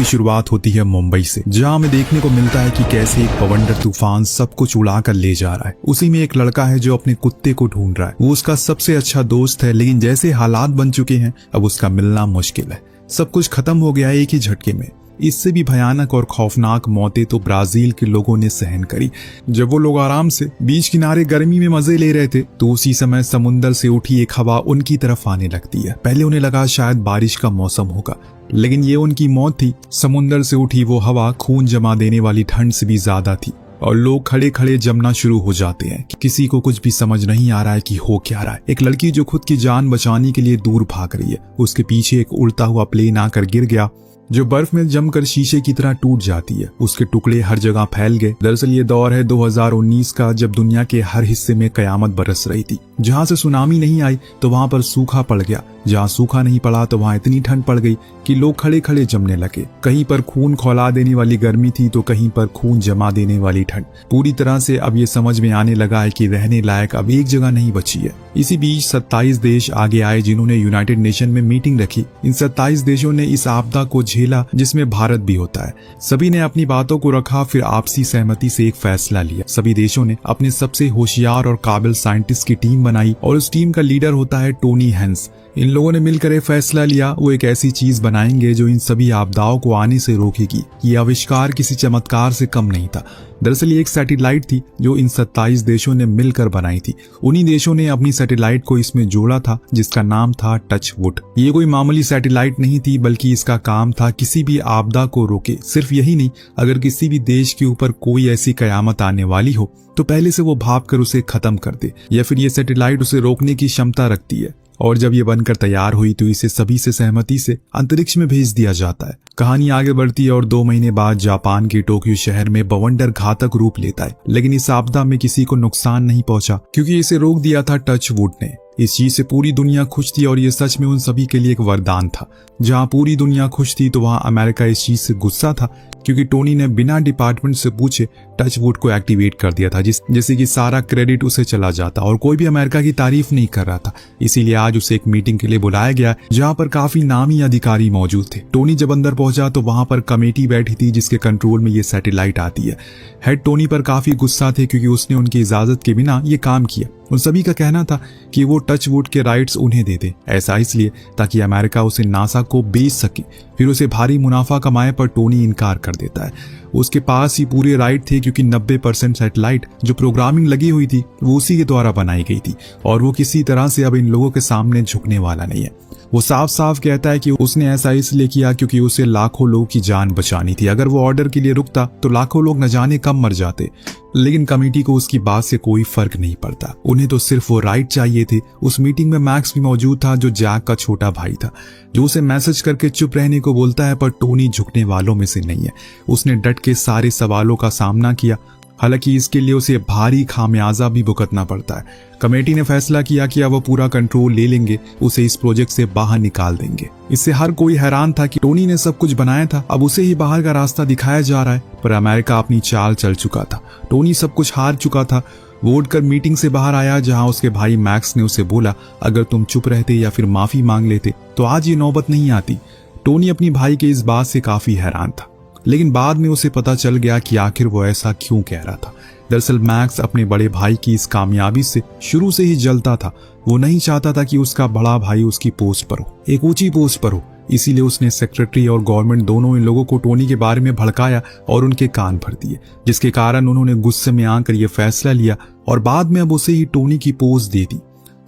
शुरुआत होती है मुंबई से, जहां हमें देखने को मिलता है कि कैसे एक बवंडर तूफान सब कुछ उड़ा कर ले जा रहा है। उसी में एक लड़का है जो अपने कुत्ते को ढूंढ रहा है। वो उसका सबसे अच्छा दोस्त है, लेकिन जैसे हालात बन चुके हैं अब उसका मिलना मुश्किल है। सब कुछ खत्म हो गया है एक ही झटके में। इससे भी भयानक और खौफनाक मौतें तो ब्राजील के लोगों ने सहन करी। जब वो लोग आराम से बीच किनारे गर्मी में मजे ले रहे थे तो उसी समय समुंदर से उठी एक हवा उनकी तरफ आने लगती है। पहले उन्हें लगा शायद बारिश का मौसम होगा, लेकिन ये उनकी मौत थी। समुंदर से उठी वो हवा खून जमा देने वाली ठंड से भी ज्यादा थी और लोग खड़े खड़े जमना शुरू हो जाते हैं। किसी को कुछ भी समझ नहीं आ रहा है कि हो क्या रहा है। एक लड़की जो खुद की जान बचाने के लिए दूर भाग रही है, उसके पीछे एक उड़ता हुआ प्लेन आकर गिर गया जो बर्फ में जमकर शीशे की तरह टूट जाती है। उसके टुकड़े हर जगह फैल गए। दरअसल ये दौर है 2019 का, जब दुनिया के हर हिस्से में कयामत बरस रही थी। जहां से सुनामी नहीं आई तो वहां पर सूखा पड़ गया, जहां सूखा नहीं पड़ा तो वहां इतनी ठंड पड़ गई कि लोग खड़े खड़े जमने लगे। कहीं पर खून खौला देने वाली गर्मी थी तो कहीं पर खून जमा देने वाली ठंड। पूरी तरह से अब ये समझ में आने लगा है कि रहने लायक अब एक जगह नहीं बची है। इसी बीच 27 देश आगे आए जिन्होंने यूनाइटेड नेशन में मीटिंग रखी। इन 27 देशों ने इस आपदा को झेला, जिसमें भारत भी होता है। सभी ने अपनी बातों को रखा, फिर आपसी सहमति से एक फैसला लिया। सभी देशों ने अपने सबसे होशियार और काबिल साइंटिस्ट की टीम बनाई और उस टीम का लीडर होता है टोनी हैंस। इन लोगों ने मिलकर एक फैसला लिया, वो एक ऐसी चीज बनाएंगे जो इन सभी आपदाओं को आने से रोकेगी। ये आविष्कार किसी चमत्कार से कम नहीं था। दरअसल ये एक सैटेलाइट थी जो इन 27 देशों ने मिलकर बनाई थी। उन्हीं देशों ने अपनी सैटेलाइट को इसमें जोड़ा था, जिसका नाम था टचवुड। ये कोई मामूली सैटेलाइट नहीं थी, बल्कि इसका काम था किसी भी आपदा को रोके। सिर्फ यही नहीं, अगर किसी भी देश के ऊपर कोई ऐसी कयामत आने वाली हो तो पहले से वो भाप कर उसे खत्म कर दे, या फिर ये सैटेलाइट उसे रोकने की क्षमता रखती है। और जब ये बनकर तैयार हुई तो इसे सभी से सहमति से अंतरिक्ष में भेज दिया जाता है। कहानी आगे बढ़ती है और 2 महीने बाद जापान के टोक्यो शहर में बवंडर घातक रूप लेता है। लेकिन इस आपदा में किसी को नुकसान नहीं पहुंचा, क्योंकि इसे रोक दिया था टचवुड ने। इस चीज से पूरी दुनिया खुश थी और ये सच में उन सभी के लिए एक वरदान था। जहां पूरी दुनिया खुश थी तो वहां अमेरिका इस चीज से गुस्सा था, क्योंकि टोनी ने बिना डिपार्टमेंट से पूछे टचवुड को एक्टिवेट कर दिया था, जैसे कि सारा क्रेडिट उसे चला जाता और कोई भी अमेरिका की तारीफ नहीं कर रहा था। इसीलिए आज उसे एक मीटिंग के लिए बुलाया गया, जहां पर काफी नामी अधिकारी मौजूद थे। टोनी जब अंदर पहुंचा तो वहां पर कमेटी बैठी थी जिसके कंट्रोल में ये सैटेलाइट आती है। हेड टोनी पर काफी गुस्सा थे, क्योंकि उसने उनकी इजाजत के बिना ये काम किया। उन सभी का कहना था कि वो टचवुड के राइट्स उन्हें दे दे, ऐसा इसलिए ताकि अमेरिका उसे नासा को बेच सके, फिर उसे भारी मुनाफा कमाए। पर टोनी इनकार कर देता है। उसके पास ही पूरे राइट थे, क्योंकि 90% सैटेलाइट जो प्रोग्रामिंग लगी हुई थी वो उसी के द्वारा बनाई गई थी और वो किसी तरह से अब इन लोगों के सामने झुकने वाला नहीं है। वो साफ साफ कहता है कि उसने ऐसा इसलिए किया क्योंकि उसे लाखों लोगों की जान बचानी थी। अगर वो ऑर्डर के लिए रुकता तो लाखों लोग न जाने कब मर जाते। लेकिन कमेटी को उसकी बात से कोई फर्क नहीं पड़ता, उन्हें तो सिर्फ वो राइट चाहिए थे। उस मीटिंग में मैक्स भी मौजूद था, जो जैक का छोटा भाई था, जो उसे मैसेज करके चुप रहने को बोलता है। पर टोनी झुकने वालों में से नहीं है। उसने डट के सारे सवालों का सामना किया, हालांकि इसके लिए उसे भारी खामियाजा भी भुगतना पड़ता है। कमेटी ने फैसला किया कि अब वो पूरा कंट्रोल ले लेंगे, उसे इस प्रोजेक्ट से बाहर निकाल देंगे। इससे हर कोई हैरान था कि टोनी ने सब कुछ बनाया था, अब उसे ही बाहर का रास्ता दिखाया जा रहा है। पर अमेरिका अपनी चाल चल चुका था। टोनी सब कुछ हार चुका था। वोट कर मीटिंग से बाहर आया, जहां उसके भाई मैक्स ने उसे बोला, अगर तुम चुप रहते या फिर माफी मांग लेते तो आज ये नौबत नहीं आती। टोनी अपनी भाई के इस बात से काफी हैरान था, लेकिन बाद में उसे पता चल गया कि आखिर वो ऐसा क्यों कह रहा था। दरअसल मैक्स अपने बड़े भाई की इस कामयाबी से शुरू से ही जलता था। वो नहीं चाहता था कि उसका बड़ा भाई उसकी पोस्ट पर हो, एक ऊंची पोस्ट पर हो। इसीलिए उसने सेक्रेटरी और गवर्नमेंट दोनों इन लोगों को टोनी के बारे में भड़काया और उनके कान भर दिए, जिसके कारण उन्होंने गुस्से में आकर यह फैसला लिया और बाद में अब उसे ही टोनी की पोस्ट दे दी।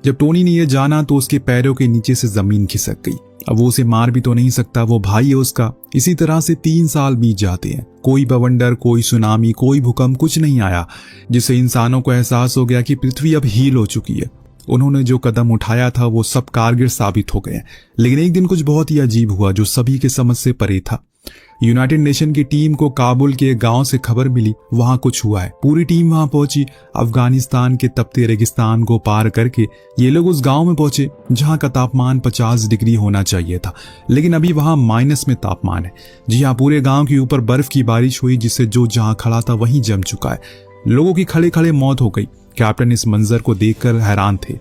जब टोनी ने यह जाना तो उसके पैरों के नीचे से जमीन खिसक गई। अब वो उसे मार भी तो नहीं सकता, वो भाई है उसका। इसी तरह से 3 साल बीत जाते हैं। कोई बवंडर, कोई सुनामी, कोई भूकंप, कुछ नहीं आया, जिससे इंसानों को एहसास हो गया कि पृथ्वी अब हील हो चुकी है। उन्होंने जो कदम उठाया था वो सब कारगर साबित हो गए। लेकिन एक दिन कुछ बहुत ही अजीब हुआ जो सभी के समझ से परे था। यूनाइटेड नेशन की टीम को काबुल के एक गांव से खबर मिली, वहां कुछ हुआ है। पूरी टीम वहां पहुंची। अफगानिस्तान के तपते रेगिस्तान को पार करके ये लोग उस गांव में पहुंचे जहां का तापमान 50 डिग्री होना चाहिए था, लेकिन अभी वहां माइनस में तापमान है। जी हाँ, पूरे गांव के ऊपर बर्फ की बारिश हुई, जिससे जो जहां खड़ा था वहीं जम चुका है। लोगों की खड़े खड़े मौत हो गई। कैप्टन इस मंजर को देखकर हैरान थे।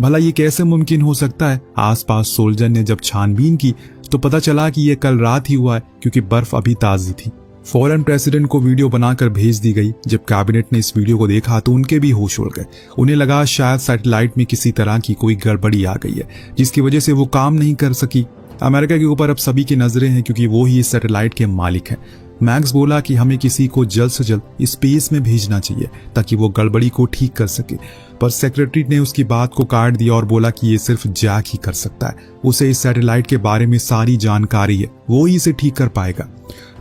भला ये कैसे मुमकिन हो सकता है? आसपास सोल्जर ने जब छानबीन की तो पता चला कि ये कल रात ही हुआ है क्योंकि बर्फ अभी ताज़ी थी। फौरन प्रेसिडेंट को वीडियो बनाकर भेज दी गई। जब कैबिनेट ने इस वीडियो को देखा तो उनके भी होश उड़ गए। उन्हें लगा शायद सैटेलाइट में किसी तरह की कोई गड़बड़ी आ गई है जिसकी वजह से वो काम नहीं कर सकी। अमेरिका के ऊपर अब सभी की नजरें हैं क्योंकि वो ही इस सैटेलाइट के मालिक हैं। मैक्स बोला कि हमें किसी को जल्द से जल्द स्पेस में भेजना चाहिए ताकि वो गड़बड़ी को ठीक कर सके, पर सेक्रेटरी ने उसकी बात को काट दिया और बोला कि ये सिर्फ जैक ही कर सकता है। उसे इस सैटेलाइट के बारे में सारी जानकारी है, वो ही इसे ठीक कर पाएगा।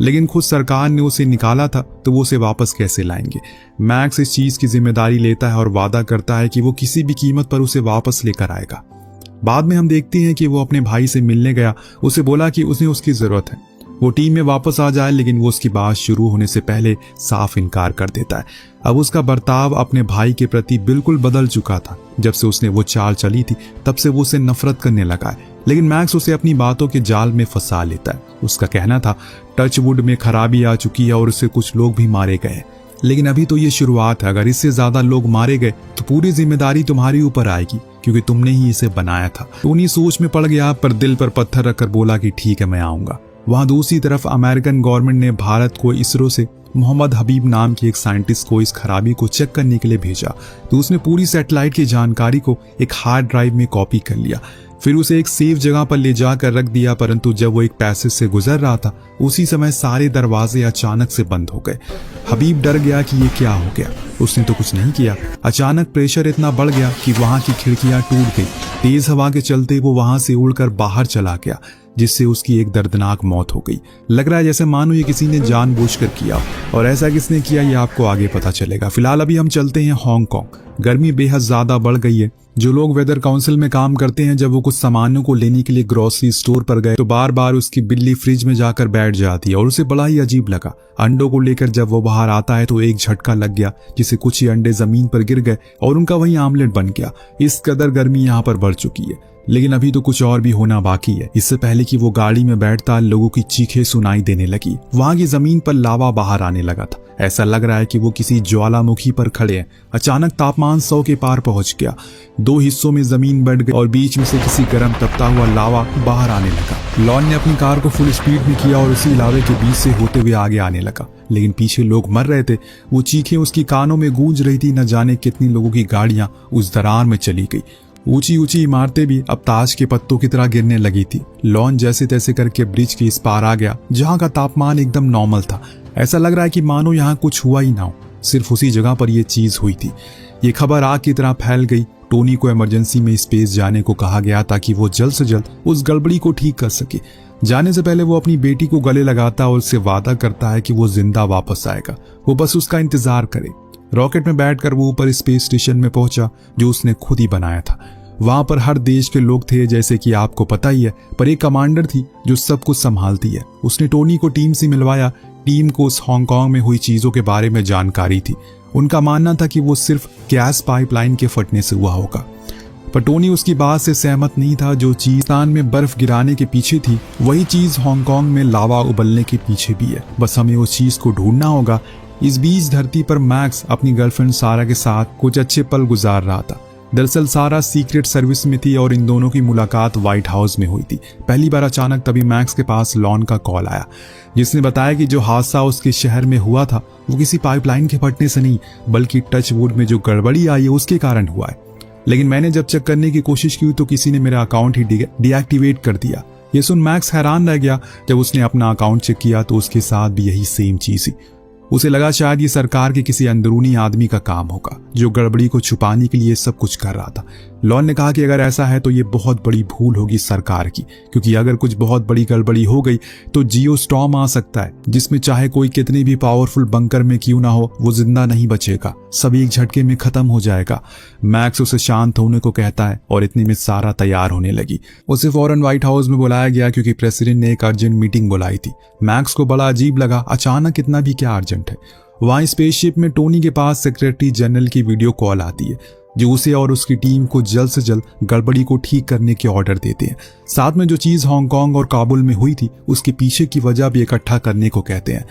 लेकिन खुद सरकार ने उसे निकाला था तो वो उसे वापस कैसे लाएंगे। मैक्स इस चीज की जिम्मेदारी लेता है और वादा करता है कि वो किसी भी कीमत पर उसे वापस लेकर आएगा। बाद में हम देखते हैं कि वो अपने भाई से मिलने गया। उसे बोला कि उसे उसकी जरूरत है, वो टीम में वापस आ जाए, लेकिन वो उसकी बात शुरू होने से पहले साफ इनकार कर देता है। अब उसका बर्ताव अपने भाई के प्रति बिल्कुल बदल चुका था। जब से उसने वो चाल चली थी तब से वो उसे नफरत करने लगा है। लेकिन मैक्स उसे अपनी बातों के जाल में फंसा लेता है। उसका कहना था टचवुड में खराबी आ चुकी है और उससे कुछ लोग भी मारे गए, लेकिन अभी तो ये शुरुआत है। अगर इससे ज्यादा लोग मारे गए तो पूरी जिम्मेदारी तुम्हारी ऊपर आएगी क्योंकि तुमने ही इसे बनाया था। टोनी सोच में पड़ गया, पर दिल पर पत्थर रखकर बोला कि ठीक है, मैं आऊंगा। वहां दूसरी तरफ अमेरिकन गवर्नमेंट ने भारत को इसरो से मोहम्मद हबीब नाम के एक साइंटिस्ट को इस खराबी को चेक करने के लिए भेजा। तो उसने पूरी सैटेलाइट की जानकारी को एक हार्ड ड्राइव में कॉपी कर लिया, फिर उसे एक सेफ जगह पर ले जाकर रख दिया। परंतु जब वो एक पैसेज से गुजर रहा था उसी समय सारे दरवाजे अचानक से बंद हो गए। हबीब डर गया कि ये क्या हो गया। उसने तो कुछ नहीं किया, अचानक प्रेशर इतना बढ़ गया कि वहां की खिड़कियां टूट गई। तेज हवा के चलते वो वहां से उड़कर बाहर चला गया, जिससे उसकी एक दर्दनाक मौत हो गई। लग रहा है जैसे मानो ये किसी ने जानबूझकर किया, और ऐसा किसने किया ये आपको आगे पता चलेगा। फिलहाल अभी हम चलते हैं हांगकांग। गर्मी बेहद ज्यादा बढ़ गई है। जो लोग वेदर काउंसिल में काम करते हैं, जब वो कुछ सामानों को लेने के लिए ग्रोसरी स्टोर पर गए तो बार बार उसकी बिल्ली फ्रिज में जाकर बैठ जाती है और उसे बड़ा ही अजीब लगा। अंडों को लेकर जब वो बाहर आता है तो एक झटका लग गया, जिससे कुछ ही अंडे जमीन पर गिर गए और उनका वही आमलेट बन गया। इस कदर गर्मी यहाँ पर बढ़ चुकी है, लेकिन अभी तो कुछ और भी होना बाकी है। इससे पहले कि वो गाड़ी में बैठता, लोगों की चीखें सुनाई देने लगी। वहां की जमीन पर लावा बाहर आने लगा था। ऐसा लग रहा है कि वो किसी ज्वालामुखी पर खड़े हैं। अचानक तापमान 100 के पार पहुंच गया। 2 हिस्सों में जमीन बढ़ गई और बीच में से किसी गर्म तपता हुआ लावा बाहर आने लगा। लॉन ने अपनी कार को फुल स्पीड में किया और उसी लावे के बीच से होते हुए आगे आने लगा, लेकिन पीछे लोग मर रहे थे। वो चीखें उसकी कानों में गूंज रही थी। न जाने कितनी लोगों की गाड़ियां उस दरार में चली गई। ऊंची ऊंची इमारतें भी अब ताश के पत्तों की तरह गिरने लगी थी। लॉन जैसे तैसे करके ब्रिज के इस पार आ गया, जहां का तापमान एकदम नॉर्मल था। ऐसा लग रहा है कि मानो यहाँ कुछ हुआ ही ना हो, सिर्फ उसी जगह पर यह चीज हुई थी। ये खबर आग की तरह फैल गई। टोनी को इमरजेंसी में स्पेस जाने को कहा गया ताकि वो जल्द से जल्द उस गड़बड़ी को ठीक कर सके। जाने से पहले वो अपनी बेटी को गले लगाता और उससे वादा करता है कि वो जिंदा वापस आएगा, वो बस उसका इंतजार करे। रॉकेट में बैठकर वो ऊपर स्पेस स्टेशन में पहुंचा, जो उसने खुद ही बनाया था। वहां पर हर देश के लोग थे, जैसे कि आपको पता ही है, पर एक कमांडर थी जो सब कुछ संभालती है। उसने टोनी को टीम से मिलवाया। टीम को उस हांगकांग में हुई चीजों के बारे में जानकारी थी। उनका मानना था कि वो सिर्फ गैस पाइपलाइन के फटने से हुआ होगा, पर टोनी उसकी बात से सहमत नहीं था। जो चीज पाकिस्तान में बर्फ गिराने के पीछे थी, वही चीज हांगकांग में लावा उबलने के पीछे भी है। बस हमें उस चीज को ढूंढना होगा। इस बीच धरती पर मैक्स अपनी गर्लफ्रेंड सारा के साथ कुछ अच्छे पल गुजार रहा था। दरअसल सारा सीक्रेट सर्विस में थी और इन दोनों की मुलाकात व्हाइट हाउस में हुई थी पहली बार। अचानक तभी मैक्स के पास लॉन का कॉल आया, जिसने बताया कि जो हादसा उसके शहर में हुआ था वो किसी पाइपलाइन के फटने से नहीं, बल्कि टचवुड में जो गड़बड़ी आई है उसके कारण हुआ है। लेकिन मैंने जब चेक करने की कोशिश की तो किसी ने मेरा अकाउंट ही डीएक्टिवेट कर दिया। ये सुन मैक्स हैरान रह गया। जब उसने अपना अकाउंट चेक किया तो उसके साथ भी यही सेम चीज थी। उसे लगा शायद ये सरकार के किसी अंदरूनी आदमी का काम होगा, जो गड़बड़ी को छुपाने के लिए सब कुछ कर रहा था। लॉन ने कहा कि अगर ऐसा है तो ये बहुत बड़ी भूल होगी सरकार की, क्योंकि अगर कुछ बहुत बड़ी गड़बड़ी हो गई तो जियो स्टॉर्म आ सकता है, जिसमें चाहे कोई कितनी भी पावरफुल बंकर में क्यों ना हो, वो जिंदा नहीं बचेगा, सब एक झटके में खत्म हो जाएगा। मैक्स उसे शांत होने को कहता है और इतने में सारा तैयार होने लगी। उसे फौरन व्हाइट हाउस में बुलाया गया क्योंकि प्रेसिडेंट ने एक अर्जेंट मीटिंग बुलाई थी। मैक्स को बड़ा अजीब लगा, अचानक इतना भी क्या अर्जेंट है। वहां स्पेसशिप में टोनी के पास सेक्रेटरी जनरल की वीडियो कॉल आती है, जो उसे और उसकी टीम को जल्द से जल्द गड़बड़ी को ठीक करने के ऑर्डर देते हैं। साथ में जो चीज हांगकांग और काबुल में हुई थी उसके पीछे की वजह भी इकट्ठा करने को कहते हैं।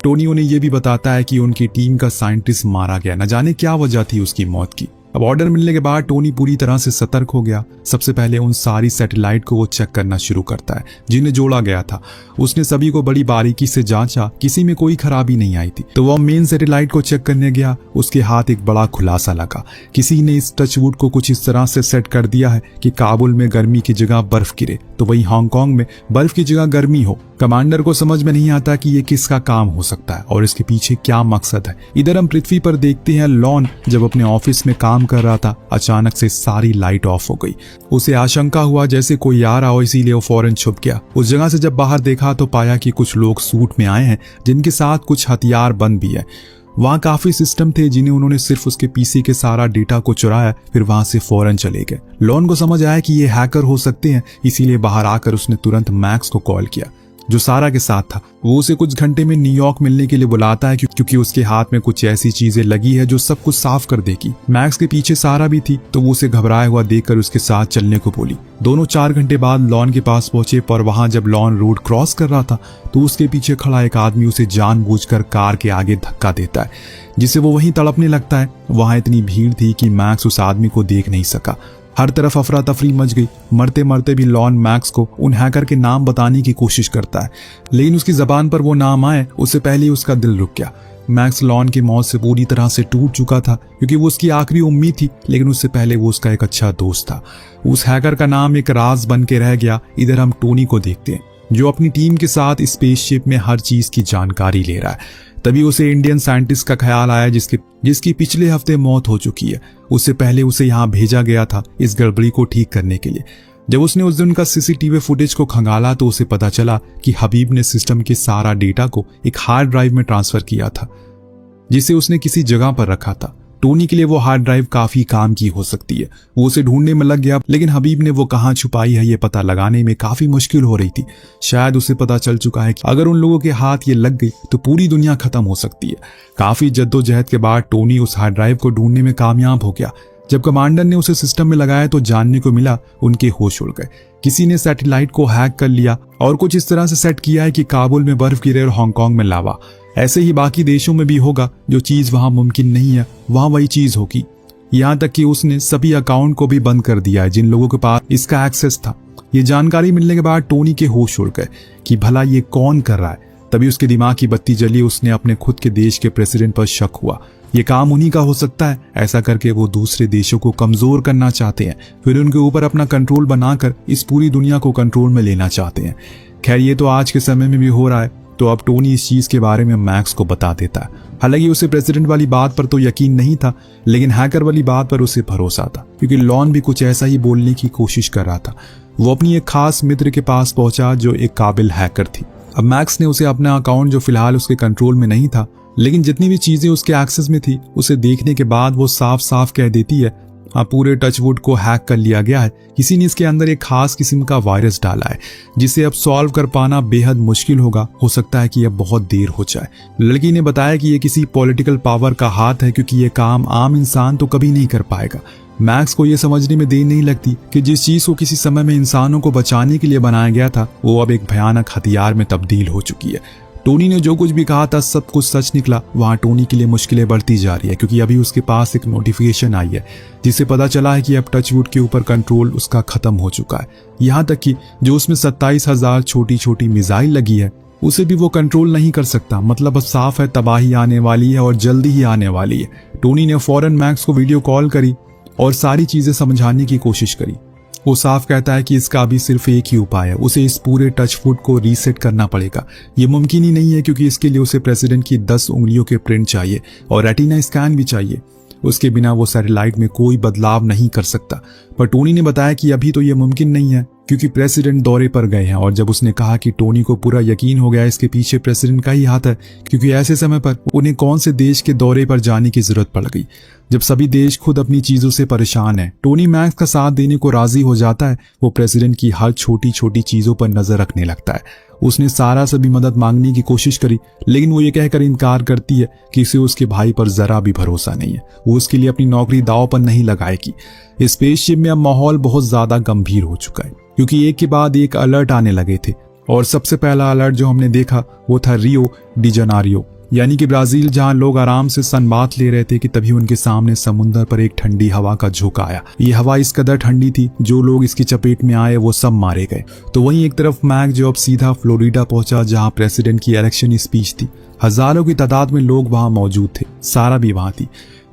टोनी उन्हें यह भी बताता है कि उनकी टीम का साइंटिस्ट मारा गया, न जाने क्या वजह थी उसकी मौत की। अब ऑर्डर मिलने के बाद टोनी पूरी तरह से सतर्क हो गया। सबसे पहले उन सारी सैटेलाइट को वो चेक करना शुरू करता है जिन्हें जोड़ा गया था। उसने सभी को बड़ी बारीकी से जांचा, किसी में कोई खराबी नहीं आई थी। तो वह मेन सैटेलाइट को चेक करने गया। उसके हाथ एक बड़ा खुलासा लगा। किसी ने इस टचवुड को कुछ इस तरह से सेट कर दिया है कि काबुल में गर्मी की जगह बर्फ गिरे तो वहीं हांगकांग में बर्फ की जगह गर्मी हो। कमांडर को समझ में नहीं आता कि ये किसका काम हो सकता है और इसके पीछे क्या मकसद है। इधर हम पृथ्वी पर देखते हैं लॉन जब अपने ऑफिस में काम कर रहा था, अचानक से सारी लाइट ऑफ हो गई। उसे आशंका हुआ जैसे कोई आ रहा हो, इसीलिए वो फौरन छुप गया। उस जगह से जब बाहर देखा तो पाया कि कुछ लोग सूट में आए हैं जिनके साथ कुछ हथियार बंद भी है। वहां काफी सिस्टम थे जिन्हें उन्होंने सिर्फ उसके पीसी के सारा डेटा को चुराया, फिर वहां से फौरन चले गए। लॉन को समझ आया कि ये हैकर हो सकते हैं, इसीलिए बाहर आकर उसने तुरंत मैक्स को कॉल किया जो सारा के साथ था। वो उसे कुछ घंटे में न्यूयॉर्क मिलने के लिए बुलाता है क्योंकि उसके हाथ में कुछ ऐसी चीजें लगी है जो सब कुछ साफ कर देगी। मैक्स के पीछे सारा भी थी तो वो उसे घबराया हुआ देखकर उसके साथ चलने को बोली। दोनों 4 घंटे बाद लॉन के पास पहुंचे, पर वहां जब लॉन रोड क्रॉस कर रहा था तो उसके पीछे खड़ा एक आदमी उसे जानबूझकर कार के आगे धक्का देता है, जिससे वो वहीं तड़पने लगता है। वहां इतनी भीड़ थी कि मैक्स उस आदमी को देख नहीं सका। हर तरफ अफरा तफरी मच गई। मरते मरते भी लॉन मैक्स को उन हैकर के नाम बताने की कोशिश करता है, लेकिन उसकी जबान पर वो नाम आए उससे पहले ही उसका दिल रुक गया। मैक्स लॉन की मौत से पूरी तरह से टूट चुका था क्योंकि वो उसकी आखिरी उम्मीद थी, लेकिन उससे पहले वो उसका एक अच्छा दोस्त था। उस हैकर का नाम एक राज बन के रह गया। इधर हम टोनी को देखते हैं जो अपनी टीम के साथ स्पेसशिप में हर चीज की जानकारी ले रहा है। तभी उसे इंडियन साइंटिस्ट का ख्याल आया जिसकी पिछले हफ्ते मौत हो चुकी है। उससे पहले उसे यहाँ भेजा गया था इस गड़बड़ी को ठीक करने के लिए। जब उसने उस दिन का सीसीटीवी फुटेज को खंगाला तो उसे पता चला कि हबीब ने सिस्टम के सारा डेटा को एक हार्ड ड्राइव में ट्रांसफर किया था जिसे उसने किसी जगह पर रखा था। टोनी के लिए वो हार्ड ड्राइव काफी काम की हो सकती है। वो उसे ढूंढने में लग गया, लेकिन हबीब ने वो कहाँ छुपाई है ये पता लगाने में काफी मुश्किल हो रही थी। शायद उसे पता चल चुका है कि अगर उन लोगों के हाथ ये लग गई तो पूरी दुनिया खत्म हो सकती है। काफी जद्दोजहद के बाद टोनी उस हार्ड ड्राइव को ढूंढने में कामयाब हो गया। जब कमांडर ने उसे सिस्टम में लगाया तो जानने को मिला उनके होश उड़ गए। किसी ने सैटेलाइट को हैक कर लिया और कुछ इस तरह से सेट किया है कि काबुल में बर्फ गिरे और हांगकांग में लावा। ऐसे ही बाकी देशों में भी होगा। जो चीज वहां मुमकिन नहीं है वहां वही चीज होगी। यहाँ तक कि उसने सभी अकाउंट को भी बंद कर दिया है जिन लोगों के पास इसका एक्सेस था। ये जानकारी मिलने के बाद टोनी के होश उड़ गए कि भला ये कौन कर रहा है। तभी उसके दिमाग की बत्ती जली। उसने अपने खुद के देश के प्रेसिडेंट पर शक हुआ। ये काम उन्हीं का हो सकता है। ऐसा करके वो दूसरे देशों को कमजोर करना चाहते हैं, फिर उनके ऊपर अपना कंट्रोल बनाकर इस पूरी दुनिया को कंट्रोल में लेना चाहते हैं। खैर ये तो आज के समय में भी हो रहा है। तो अब टोनी इस चीज के बारे में मैक्स को बता देता है। हालांकि उसे प्रेसिडेंट वाली बात पर तो यकीन नहीं था, लेकिन हैकर वाली बात पर उसे भरोसा था क्योंकि लॉन भी कुछ ऐसा ही बोलने की कोशिश कर रहा था। वो अपनी एक खास मित्र के पास पहुंचा जो एक काबिल हैकर थी। अब मैक्स ने उसे अपना अकाउंट जो फिलहाल उसके कंट्रोल में नहीं था, लेकिन जितनी भी चीजें उसके एक्सेस में थी उसे देखने के बाद वो साफ साफ कह देती है पूरे टचवुड को हैक कर लिया गया है। किसी ने इसके अंदर एक खास किस्म का वायरस डाला है जिसे अब सॉल्व कर पाना बेहद मुश्किल होगा। हो सकता है कि अब बहुत देर हो जाए। लड़की ने बताया कि ये किसी पॉलिटिकल पावर का हाथ है क्योंकि ये काम आम इंसान तो कभी नहीं कर पाएगा। मैक्स को ये समझने में देर नहीं लगती कि जिस चीज को किसी समय में इंसानों को बचाने के लिए बनाया गया था वो अब एक भयानक हथियार में तब्दील हो चुकी है। टोनी ने जो कुछ भी कहा था सब कुछ सच निकला। वहां टोनी के लिए मुश्किलें बढ़ती जा रही है क्योंकि अभी उसके पास एक नोटिफिकेशन आई है जिससे पता चला है कि अब टचवुड के ऊपर कंट्रोल उसका खत्म हो चुका है। यहाँ तक कि जो उसमें 27,000 छोटी छोटी मिसाइल लगी है उसे भी वो कंट्रोल नहीं कर सकता। मतलब अब साफ है तबाही आने वाली है और जल्दी ही आने वाली है। टोनी ने फौरन मैक्स को वीडियो कॉल करी और सारी चीजें समझाने की कोशिश करी। वो साफ कहता है कि इसका अभी सिर्फ एक ही उपाय है, उसे इस पूरे टचवुड को रीसेट करना पड़ेगा। ये मुमकिन ही नहीं है क्योंकि इसके लिए उसे प्रेसिडेंट की 10 उंगलियों के प्रिंट चाहिए और रेटिना स्कैन भी चाहिए। उसके बिना वो सैटेलाइट में कोई बदलाव नहीं कर सकता। पर टोनी ने बताया कि अभी तो ये मुमकिन नहीं है क्योंकि प्रेसिडेंट दौरे पर गए हैं। और जब उसने कहा कि टोनी को पूरा यकीन हो गया इसके पीछे प्रेसिडेंट का ही हाथ है क्योंकि ऐसे समय पर उन्हें कौन से देश के दौरे पर जाने की जरूरत पड़ गई जब सभी देश खुद अपनी चीजों से परेशान है। टोनी मैक्स का साथ देने को राजी हो जाता है। वो प्रेसिडेंट की हर छोटी छोटी चीजों पर नजर रखने लगता है। उसने सारा से भी मदद मांगने की कोशिश करी, लेकिन वो ये कहकर इनकार करती है कि उसे उसके भाई पर जरा भी भरोसा नहीं है। वो उसके लिए अपनी नौकरी दांव पर नहीं लगाएगी। स्पेसशिप में अब माहौल बहुत ज्यादा गंभीर हो चुका है क्योंकि एक के बाद एक अलर्ट आने लगे थे और सबसे पहला अलर्ट जो हमने देखा वो था रियो डी जनेरियो। यानी कि ब्राजील, जहां लोग आराम से सनबाथ ले रहे थे कि तभी उनके सामने समुद्र पर एक ठंडी हवा का झोंका आया। ये हवा इस कदर ठंडी थी, जो लोग इसकी चपेट में आए वो सब मारे गए। तो वहीं एक तरफ मैक जो अब सीधा फ्लोरिडा पहुंचा, जहां प्रेसिडेंट की इलेक्शन स्पीच थी। हजारों की तादाद में लोग वहां मौजूद थे, सारा भी वहां थी।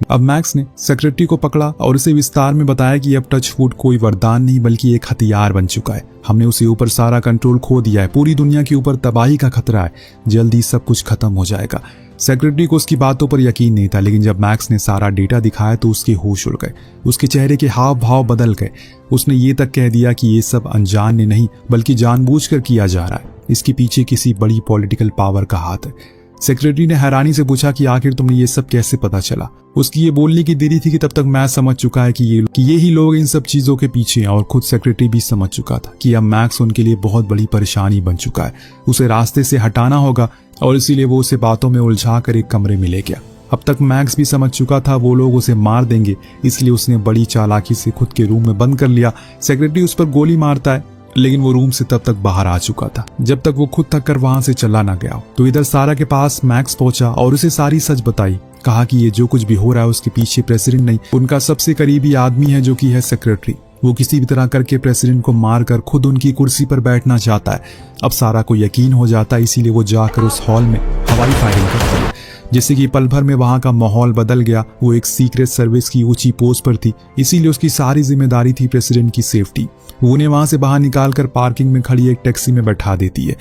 अब मैक्स ने सेक्रेटरी को पकड़ा और उसे विस्तार में बताया कि अब टच वुड कोई वरदान नहीं बल्कि एक हथियार बन चुका है। हमने उसे ऊपर सारा कंट्रोल खो दिया है, पूरी दुनिया के ऊपर तबाही का खतरा है, जल्दी सब कुछ खत्म हो जाएगा। सेक्रेटरी को उसकी बातों पर यकीन नहीं था, लेकिन जब मैक्स ने सारा डेटा दिखाया तो उसके होश उड़ गए, उसके चेहरे के हाव भाव बदल गए। उसने ये तक कह दिया कि ये सब अनजान ने नहीं बल्कि जानबूझकर किया जा रहा है, इसके पीछे किसी बड़ी पॉलिटिकल पावर का हाथ है। सेक्रेटरी ने हैरानी से पूछा कि आखिर तुमने ये सब कैसे पता चला। उसकी ये बोलने की देरी थी कि तब तक मैं समझ चुका है कि ये ही लोग इन सब चीजों के पीछे हैं, और खुद सेक्रेटरी भी समझ चुका था कि अब मैक्स उनके लिए बहुत बड़ी परेशानी बन चुका है। उसे रास्ते से हटाना होगा और इसीलिए वो उसे बातों में उलझा कर एक कमरे में ले गया। अब तक मैक्स भी समझ चुका था वो लोग उसे मार देंगे, इसलिए उसने बड़ी चालाकी से खुद के रूम में बंद कर लिया। सेक्रेटरी उस पर गोली मारता है, लेकिन वो रूम से तब तक बाहर आ चुका था जब तक वो खुद थक कर वहां से चला ना गया। तो इधर सारा के पास मैक्स पहुंचा और उसे सारी सच बताई। कहा कि ये जो कुछ भी हो रहा है उसके पीछे प्रेसिडेंट नहीं, उनका सबसे करीबी आदमी है जो कि है सेक्रेटरी। वो किसी भी तरह करके प्रेसिडेंट को मारकर खुद उनकी कुर्सी पर बैठना चाहता है। अब सारा को यकीन हो जाता है, इसीलिए वो जाकर उस हॉल में हवाई फायरिंग करती है, जिससे कि पल भर में वहां का माहौल बदल गया। वो एक सीक्रेट सर्विस की ऊंची पोस्ट पर थी, इसीलिए उसकी सारी जिम्मेदारी थी प्रेसिडेंट की सेफ्टी। वो उन्हें वहां से बाहर निकालकर पार्किंग में खड़ी एक टैक्सी में बैठा देती है।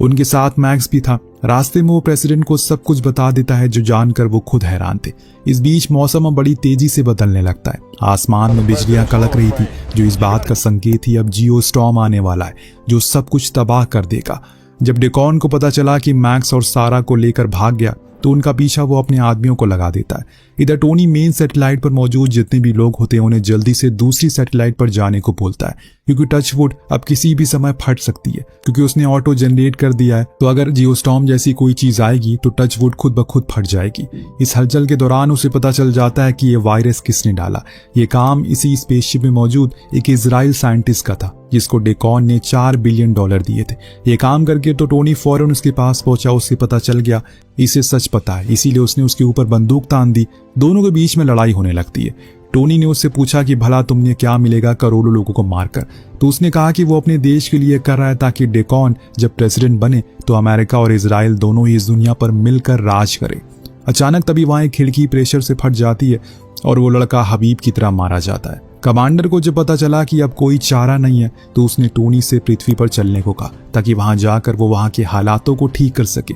उनके साथ मैक्स भी था। रास्ते में वो प्रेसिडेंट को सब कुछ बता देता है, जो जानकर वो खुद हैरान थे। इस बीच मौसम अब बड़ी तेजी से बदलने लगता है। आसमान में बिजलियां कड़क रही थी, जो इस बात का संकेत थी अब जियो स्टॉर्म आने वाला है, जो सब कुछ तबाह कर देगा। जब डेकॉन को पता चला कि मैक्स और सारा को लेकर भाग गया तो उनका पीछा वो अपने आदमियों को लगा देता है। इधर टोनी मेन सैटेलाइट पर मौजूद जितने भी लोग होते हैं उन्हें जल्दी से दूसरी सैटेलाइट पर जाने को बोलता है, क्योंकि टचवुड अब किसी भी समय फट सकती है, क्योंकि उसने ऑटो जनरेट कर दिया है। तो अगर जियोस्टॉर्म जैसी कोई चीज आएगी तो टचवुड खुद ब खुद फट जाएगी। इस हलचल के दौरान उसे पता चल जाता है कि ये वायरस किसने डाला। ये काम इसी स्पेसशिप में मौजूद एक इजराइल साइंटिस्ट का था, जिसको डेकॉन ने $4 बिलियन दिए थे। ये काम करके तो टोनी फौरन उसके पास पहुंचा। उसे पता चल गया इसे सच पता है, इसीलिए उसने उसके ऊपर बंदूक तान दी। दोनों के बीच में लड़ाई होने लगती है। टोनी ने उससे पूछा कि भला तुमने क्या मिलेगा करोड़ों लोगों को मारकर। तो उसने कहा कि वो अपने देश के लिए कर रहा है, ताकि डेकॉन जब प्रेसिडेंट बने तो अमेरिका और इजराइल दोनों ही इस दुनिया पर मिलकर राज करे। अचानक तभी वहां एक खिड़की प्रेशर से फट जाती है और वो लड़का हबीब की तरह मारा जाता है। कमांडर को जब पता चला कि अब कोई चारा नहीं है तो उसने टोनी से पृथ्वी पर चलने को कहा, ताकि वहां जाकर वो वहां के हालातों को ठीक कर सके।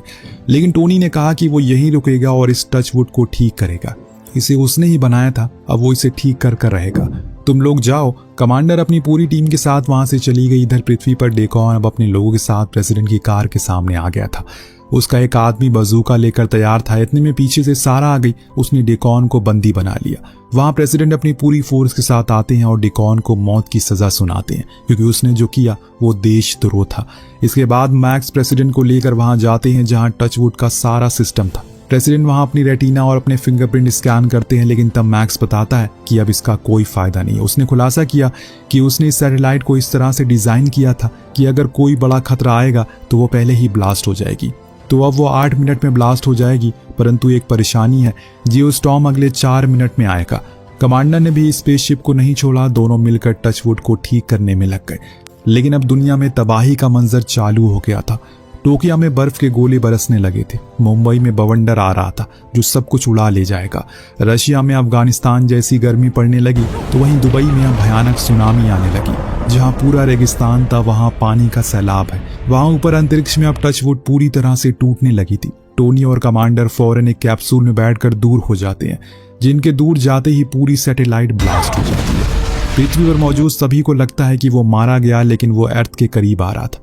लेकिन टोनी ने कहा कि वो यहीं रुकेगा और इस टचवुड को ठीक करेगा। इसे उसने ही बनाया था, अब वो इसे ठीक कर रहेगा। तुम लोग जाओ। कमांडर अपनी पूरी टीम के साथ वहां से चली गई। इधर पृथ्वी पर डेकॉन अब अपने लोगों के साथ प्रेसिडेंट की कार के सामने आ गया था। उसका एक आदमी बंदूका लेकर तैयार था। इतने में पीछे से सारा आ गई। उसने डेकॉन को बंदी बना लिया। वहां प्रेसिडेंट अपनी पूरी फोर्स के साथ आते हैं और डेकॉन को मौत की सजा सुनाते हैं, क्योंकि उसने जो किया वो देशद्रोह था। इसके बाद मैक्स प्रेसिडेंट को लेकर वहां जाते हैं जहां टचवुड का सारा सिस्टम था। प्रेसिडेंट वहां अपनी रेटिना और अपने फिंगरप्रिंट स्कैन करते हैं, लेकिन तब मैक्स बताता है कि अब इसका कोई फायदा नहीं है। उसने खुलासा किया कि उसने इस सैटेलाइट को इस तरह से डिजाइन किया था कि अगर कोई बड़ा खतरा आएगा तो वो पहले ही ब्लास्ट हो जाएगी। तो अब वो 8 मिनट में ब्लास्ट हो जाएगी, परंतु एक परेशानी है, जियोस्टॉर्म अगले 4 मिनट में आएगा। कमांडर ने भी स्पेसशिप को नहीं छोड़ा। दोनों मिलकर टचवुड को ठीक करने में लग गए। लेकिन अब दुनिया में तबाही का मंजर चालू हो गया था। टोक्यो में बर्फ के गोले बरसने लगे थे। मुंबई में बवंडर आ रहा था जो सब कुछ उड़ा ले जाएगा। रशिया में अफगानिस्तान जैसी गर्मी पड़ने लगी, तो वहीं दुबई में अब भयानक सुनामी आने लगी। जहां पूरा रेगिस्तान था वहां पानी का सैलाब है। वहां ऊपर अंतरिक्ष में अब टचवुड पूरी तरह से टूटने लगी थी। टोनी और कमांडर फौरन एक कैप्सूल में बैठकर दूर हो जाते हैं, जिनके दूर जाते ही पूरी सैटेलाइट ब्लास्ट हो जाती है। पृथ्वी पर मौजूद सभी को लगता है कि वो मारा गया, लेकिन वो अर्थ के करीब आ रहा था।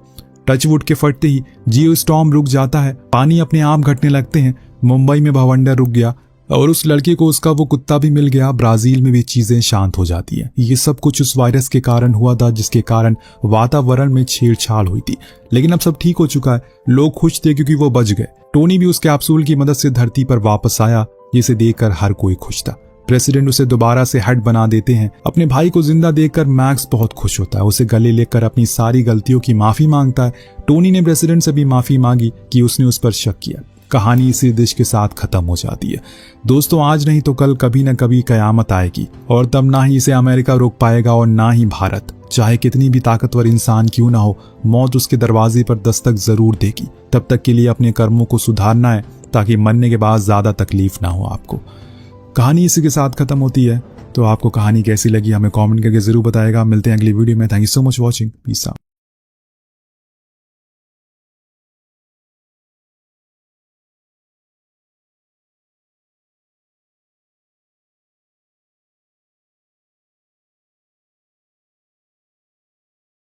टचवुड के फटते ही जियोस्टॉर्म रुक जाता है। पानी अपने आप घटने लगते हैं। मुंबई में भवंडर रुक गया और उस लड़के को उसका वो कुत्ता भी मिल गया। ब्राजील में भी चीजें शांत हो जाती हैं। ये सब कुछ उस वायरस के कारण हुआ था, जिसके कारण वातावरण में छेड़छाड़ हुई थी। लेकिन अब सब ठीक हो चुका है। लोग खुश थे क्योंकि वो बच गए। टोनी भी उस कैप्सूल की मदद से धरती पर वापस आया, जिसे देखकर हर कोई खुश था। प्रेसिडेंट उसे दोबारा से हेड बना देते हैं। अपने भाई को जिंदा देखकर मैक्स बहुत खुश होता है। उसे गले लेकर अपनी सारी गलतियों की माफी मांगता है। टोनी ने प्रेसिडेंट से भी माफी मांगी कि उसने उस पर शक किया। कहानी इसी डिश के साथ खत्म हो जाती है। दोस्तों, आज नहीं तो कल कभी न कभी कयामत आएगी और तब ना ही इसे अमेरिका रोक पाएगा और ना ही भारत। चाहे कितनी भी ताकतवर इंसान क्यों ना हो, मौत उसके दरवाजे पर दस्तक जरूर देगी। तब तक के लिए अपने कर्मों को सुधारना है ताकि मरने के बाद ज्यादा तकलीफ ना हो आपको। कहानी इसी के साथ खत्म होती है। तो आपको कहानी कैसी लगी हमें कमेंट करके जरूर बताएगा। मिलते हैं अगली वीडियो में। Thank you so much watching. Peace out.